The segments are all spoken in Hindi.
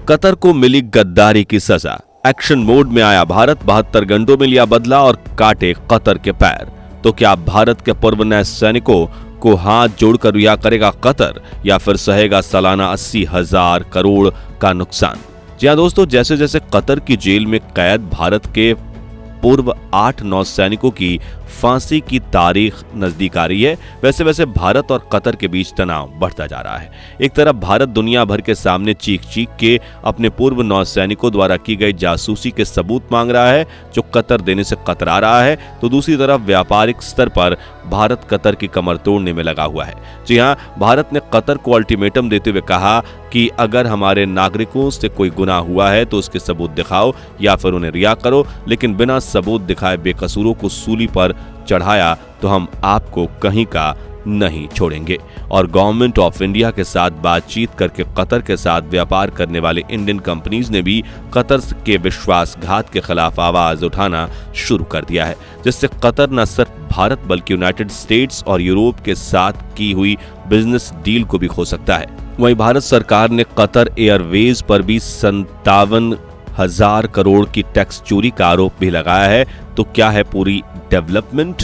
कतर को मिली गद्दारी की सजा। एक्शन मोड में आया भारत, 72 घंटों में लिया बदला और काटे कतर के पैर। तो क्या भारत के पूर्व सैनिकों को हाथ जोड़कर रिहा करेगा कतर, या फिर सहेगा सालाना 80,000 करोड़ का नुकसान? जी हां दोस्तों, जैसे जैसे कतर की जेल में कैद भारत के पूर्व 8 नौसैनिकों की फांसी की तारीख नजदीक आ रही है, वैसे वैसे भारत और कतर के बीच तनाव बढ़ता जा रहा है। एक तरफ भारत दुनिया भर के सामने चीख चीख के अपने पूर्व नौसैनिकों द्वारा की गई जासूसी के सबूत मांग रहा है, जो कतर देने से कतरा रहा है, तो दूसरी तरफ व्यापारिक स्तर पर भारत कतर की कमर तोड़ने में लगा हुआ है। जी हां, भारत ने कतर को अल्टीमेटम देते हुए कहा कि अगर हमारे नागरिकों से कोई गुनाह हुआ है तो उसके सबूत दिखाओ या फिर उन्हें रिहा करो, लेकिन बिना सबूत दिखाए बेकसूरों को सूली पर चढ़ाया तो हम आपको कहीं का नहीं छोड़ेंगे। और गवर्नमेंट ऑफ इंडिया के साथ बातचीत करके कतर के साथ व्यापार करने वाले इंडियन कंपनीज ने भी कतर के विश्वासघात के खिलाफ आवाज उठाना शुरू कर दिया है, जिससे कतर न सिर्फ भारत बल्कि यूनाइटेड स्टेट्स और यूरोप के साथ की हुई बिजनेस डील को भी खो सकता है। वहीं भारत सरकार ने कतर एयरवेज पर भी 57,000 करोड़ की टैक्स चोरी का आरोप भी लगाया है। तो क्या है पूरी डेवलपमेंट,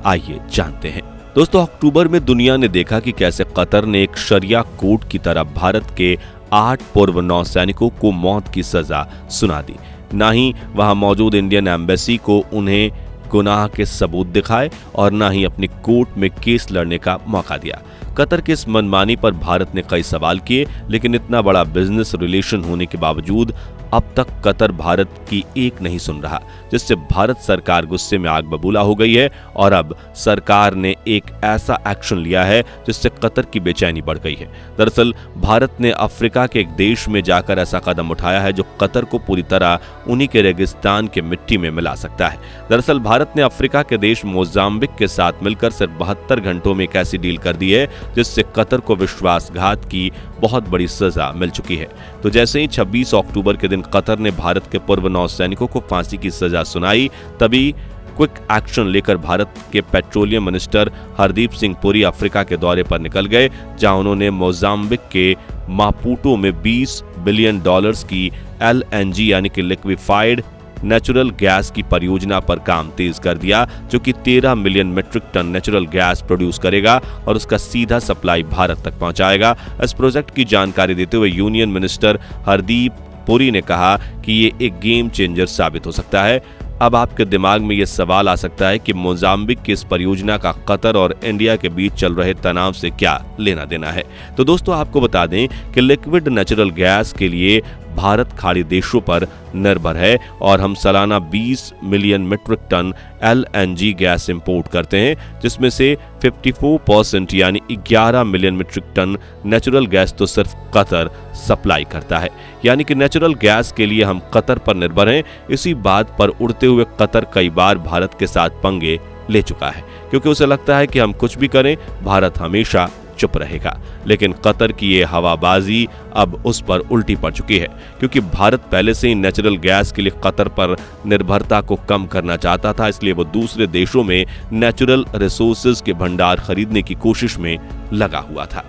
आइए जानते हैं। दोस्तों, अक्टूबर में दुनिया ने देखा कि कैसे कतर ने एक शरिया कोर्ट की तरह भारत के 8 पूर्व नौसैनिकों को मौत की सजा सुना दी। ना ही वहां मौजूद इंडियन एम्बेसी को उन्हें गुनाह के सबूत दिखाए और ना ही अपनी कोर्ट में केस लड़ने का मौका दिया। कतर के इस मनमानी पर भारत ने कई सवाल किए, लेकिन इतना बड़ा बिजनेस रिलेशन होने के बावजूद अब तक कतर भारत की एक नहीं सुन रहा, जिससे भारत सरकार गुस्से में आग बबूला हो गई है। और अब सरकार ने एक ऐसा एक्शन लिया है जिससे कतर की बेचैनी बढ़ गई है। दरअसल भारत ने अफ्रीका के एक देश में जाकर ऐसा कदम उठाया है जो कतर को पूरी तरह उन्हीं के रेगिस्तान के मिट्टी में मिला सकता है। दरअसल भारत ने अफ्रीका के देश मोजाम्बिक के साथ मिलकर सिर्फ 72 घंटों में एक ऐसी डील कर दी है जिससे कतर को विश्वासघात की बहुत बड़ी सजा मिल चुकी है। तो जैसे ही 26 अक्टूबर के दिन कतर ने भारत के पूर्व नौसैनिकों को फांसी की सजा सुनाई, तभी क्विक एक्शन लेकर भारत के petroleum minister Hardeep Singh Puri Africa के दौरे पर निकल गए, जहां उन्होंने मोजाम्बिक के मापुटो में $20 बिलियन की LNG यानी कि लिक्विफाइड नेचुरल गैस की परियोजना पर काम तेज कर दिया, जो कि 13 million metric ton natural gas produce करेगा और उसका सीधा सप्लाई भारत तक पहुंचाएगा। इस प्रोजेक्ट की जानकारी देते हुए यूनियन मिनिस्टर हरदीप पुरी ने कहा कि ये एक गेम चेंजर साबित हो सकता है। अब आपके दिमाग में ये सवाल आ सकता है कि मोजाम्बिक की इस परियोजना का कतर और इंडिया के बीच चल रहे तनाव से क्या लेना देना है। तो दोस्तों, आपको बता दें कि लिक्विड नेचुरल गैस के लिए भारत खाड़ी देशों पर निर्भर है और हम सालाना 20 million metric ton LNG gas import करते हैं, जिसमें से 54% यानी 11 million metric ton natural gas तो सिर्फ कतर सप्लाई करता है। यानी कि नेचुरल गैस के लिए हम कतर पर निर्भर हैं। इसी बात पर उड़ते हुए कतर कई बार भारत के साथ पंगे ले चुका है, क्योंकि उसे लगता है कि हम कुछ भी करें भारत हमेशा चुप रहेगा। लेकिन कतर की ये हवाबाजी अब उस पर उल्टी पड़ चुकी है, क्योंकि भारत पहले से ही नेचुरल गैस के लिए कतर पर निर्भरता को कम करना चाहता था, इसलिए वो दूसरे देशों में नेचुरल रिसोर्सेज के भंडार खरीदने की कोशिश में लगा हुआ था।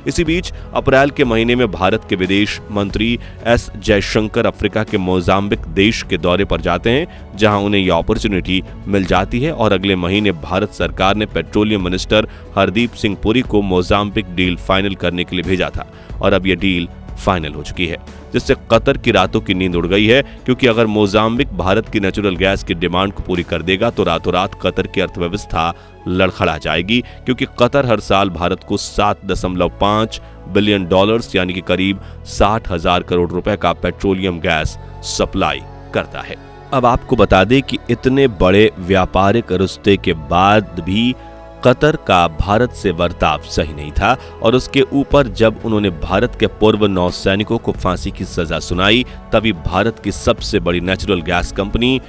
इसी बीच अप्रैल के महीने में भारत के विदेश मंत्री एस जयशंकर अफ्रीका के मोजाम्बिक देश के दौरे पर जाते हैं, जहां उन्हें यह अपॉर्चुनिटी मिल जाती है और अगले महीने भारत सरकार ने पेट्रोलियम मिनिस्टर हरदीप सिंह पुरी को मोजाम्बिक डील फाइनल करने के लिए भेजा था और अब यह डील फाइनल हो चुकी है, जिससे कतर की रातों की नींद उड़ गई है। क्योंकि अगर मोजाम्बिक भारत की नेचुरल गैस की डिमांड को पूरी कर देगा तो रातों रात कतर की अर्थव्यवस्था लड़खड़ा जाएगी, क्योंकि कतर हर साल भारत को $7.5 बिलियन यानी कि करीब 60,000 करोड़ रुपए का पेट्रोलियम गैस सप्लाई करता है। अब आपको बता दें कि इतने बड़े व्यापारिक रिश्ते के बाद भी कतर का भारत से बर्ताव सही नहीं था और उसके ऊपर जब उन्होंने भारत के पूर्व नौसैनिकों को फांसी की सजा सुनाई, तभी भारत की सबसे बड़ी natural gas company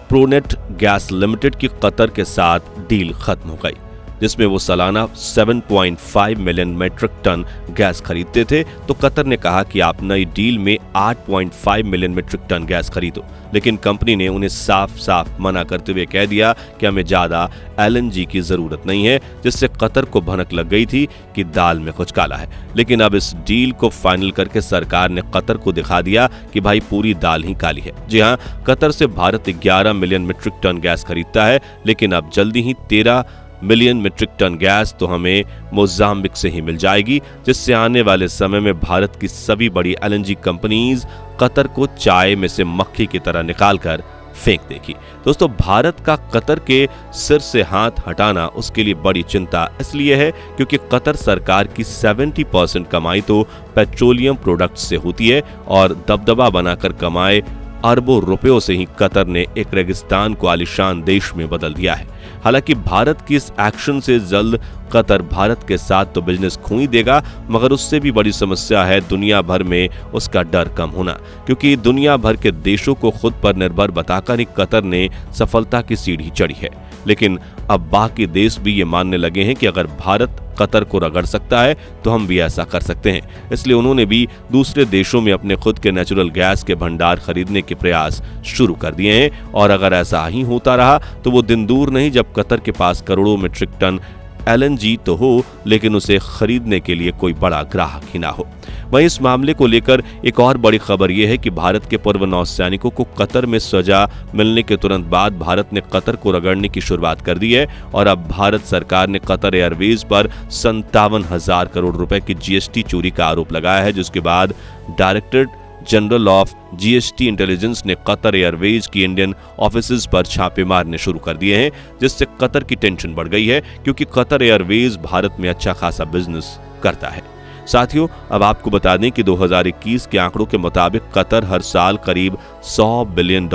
pronate gas limited की कतर के साथ डील खत्म हो गई। जिसमें वो सालाना 7.5 मिलियन मीट्रिक टन गैस खरीदते थे, तो कतर ने कहा कि आप नई डील में 8.5 मिलियन मीट्रिक टन गैस खरीदो। लेकिन कंपनी ने उन्हें साफ साफ मना करते हुए कह दिया कि हमें ज्यादा LNG की जरूरत नहीं है, जिससे कतर को भनक लग गई थी कि दाल में कुछ काला है। लेकिन अब इस डील को फाइनल करके सरकार ने कतर को दिखा दिया कि भाई पूरी दाल ही काली है। जी हां, कतर से Bharat 11 million metric ton gas खरीदता है, लेकिन अब जल्दी ही 13 मिलियन मीट्रिक टन गैस तो हमें मोजाम्बिक से ही मिल जाएगी, जिससे आने वाले समय में भारत की सभी बड़ी LNG कंपनीज कतर को चाय में से मक्खी की तरह निकालकर फेंक देगी। दोस्तों, भारत का कतर के सिर से हाथ हटाना उसके लिए बड़ी चिंता इसलिए है क्योंकि कतर सरकार की 70% कमाई तो पेट्रोलियम प्रोडक्ट्स से होती है और दबदबा बनाकर कमाए अरबों रुपयों से ही कतर ने एक रेगिस्तान को आलीशान देश में बदल दिया है। हालांकि भारत की इस एक्शन से जल्द कतर भारत के साथ तो बिजनेस खो ही देगा, मगर उससे भी बड़ी समस्या है दुनिया भर में उसका डर कम होना, क्योंकि दुनिया भर के देशों को खुद पर निर्भर बताकर ही कतर ने सफलता की सीढ़ी चढ़ी है। लेकिन अब बाकी देश भी ये मानने लगे हैं कि अगर भारत कतर को रगड़ सकता है तो हम भी ऐसा कर सकते हैं। इसलिए उन्होंने भी दूसरे देशों में अपने खुद के नेचुरल गैस के भंडार खरीदने के प्रयास शुरू कर दिए हैं। और अगर ऐसा ही होता रहा तो वो दिन दूर नहीं जब कतर के पास करोड़ों मीट्रिक टन LNG तो हो, लेकिन उसे खरीदने के लिए कोई बड़ा ग्राहक ही ना हो। वहीं इस मामले को लेकर एक और बड़ी खबर यह है कि भारत के पूर्व नौसैनिकों को कतर में सजा मिलने के तुरंत बाद भारत ने कतर को रगड़ने की शुरुआत कर दी है और अब भारत सरकार ने कतर एयरवेज पर 57,000 करोड़ रुपए की GST चोरी का आरोप लगाया है, जिसके बाद directorate general of GST intelligence ने कतर एयरवेज की इंडियन ऑफिसेज पर छापे मारने शुरू कर दिए हैं, जिससे कतर की टेंशन बढ़ गई है क्योंकि कतर एयरवेज भारत में अच्छा खासा बिजनेस करता है। साथियों, अब आपको बता दें कि 2021 के आंकड़ों के मुताबिक कतर हर साल करीब $100 बिलियन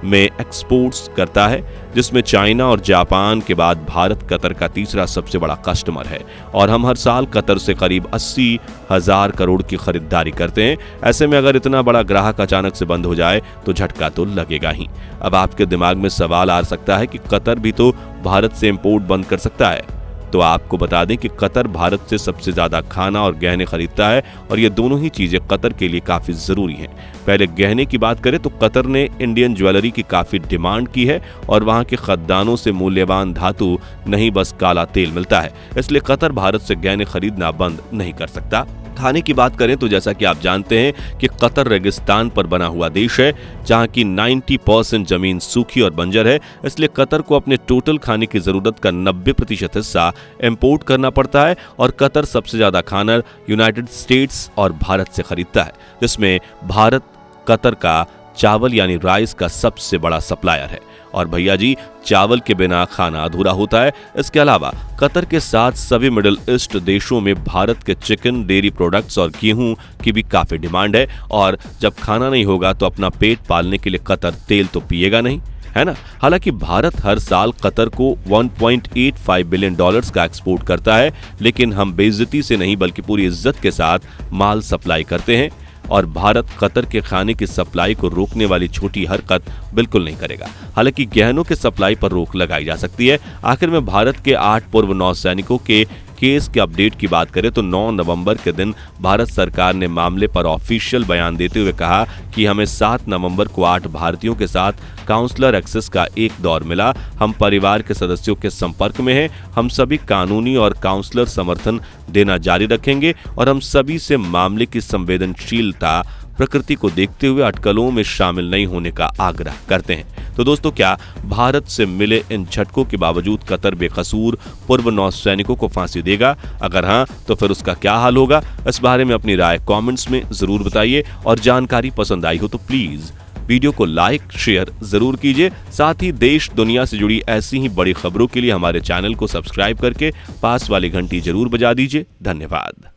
में एक्सपोर्ट्स करता है, जिसमें चाइना और जापान के बाद भारत कतर का तीसरा सबसे बड़ा कस्टमर है और हम हर साल कतर से करीब 80,000 करोड़ की खरीदारी करते हैं। ऐसे में अगर इतना बड़ा ग्राहक अचानक से बंद हो जाए तो झटका तो लगेगा ही। अब आपके दिमाग में सवाल आ सकता है कि कतर भी तो भारत से इंपोर्ट बंद कर सकता है। तो आपको बता दें कि कतर भारत से सबसे ज्यादा खाना और गहने खरीदता है और ये दोनों ही चीजें कतर के लिए काफी जरूरी हैं। पहले गहने की बात करें तो कतर ने इंडियन ज्वेलरी की काफी डिमांड की है और वहां के खदानों से मूल्यवान धातु नहीं बस काला तेल मिलता है, इसलिए कतर भारत से गहने खरीदना बंद नहीं कर सकता। खाने की बात करें तो जैसा कि आप जानते हैं कि कतर रेगिस्तान पर बना हुआ देश है जहां की 90% जमीन सूखी और बंजर है, इसलिए कतर को अपने टोटल खाने की जरूरत का 90% हिस्सा इंपोर्ट करना पड़ता है और कतर सबसे ज्यादा खाना यूनाइटेड स्टेट्स और भारत से खरीदता है, जिसमें भारत कतर का चावल यानी राइस का सबसे बड़ा सप्लायर है। और भैया जी, चावल के बिना खाना अधूरा होता है। इसके अलावा कतर के साथ सभी मिडिल ईस्ट देशों में भारत के चिकन, डेयरी प्रोडक्ट्स और गेहूं की भी काफी डिमांड है और जब खाना नहीं होगा तो अपना पेट पालने के लिए कतर तेल तो पिएगा नहीं, है ना। हालांकि भारत हर साल कतर को $1.85 बिलियन का एक्सपोर्ट करता है, लेकिन हम बेइज्जती से नहीं बल्कि पूरी इज्जत के साथ माल सप्लाई करते हैं और भारत कतर के खाने की सप्लाई को रोकने वाली छोटी हरकत बिल्कुल नहीं करेगा। हालांकि गहनों के सप्लाई पर रोक लगाई जा सकती है। आखिर में भारत के 8 पूर्व नौसैनिकों के केस के अपडेट की बात करें तो 9 नवंबर के दिन भारत सरकार ने मामले पर ऑफिशियल बयान देते हुए कहा कि हमें 7 नवंबर को 8 भारतीयों के साथ काउंसलर एक्सेस का एक दौर मिला। हम परिवार के सदस्यों के संपर्क में हैं। हम सभी कानूनी और काउंसलर समर्थन देना जारी रखेंगे और हम सभी से मामले की संवेदनशीलता प्रकृति को देखते हुए अटकलों में शामिल नहीं होने का आग्रह करते हैं। तो दोस्तों, क्या भारत से मिले इन झटकों के बावजूद कतर बेकसूर पूर्व नौसैनिकों को फांसी देगा? अगर हाँ, तो फिर उसका क्या हाल होगा? इस बारे में अपनी राय कमेंट्स में जरूर बताइए और जानकारी पसंद आई हो तो प्लीज वीडियो को लाइक शेयर जरूर कीजिए। साथ ही देश दुनिया से जुड़ी ऐसी ही बड़ी खबरों के लिए हमारे चैनल को सब्सक्राइब करके पास वाली घंटी जरूर बजा दीजिए। धन्यवाद।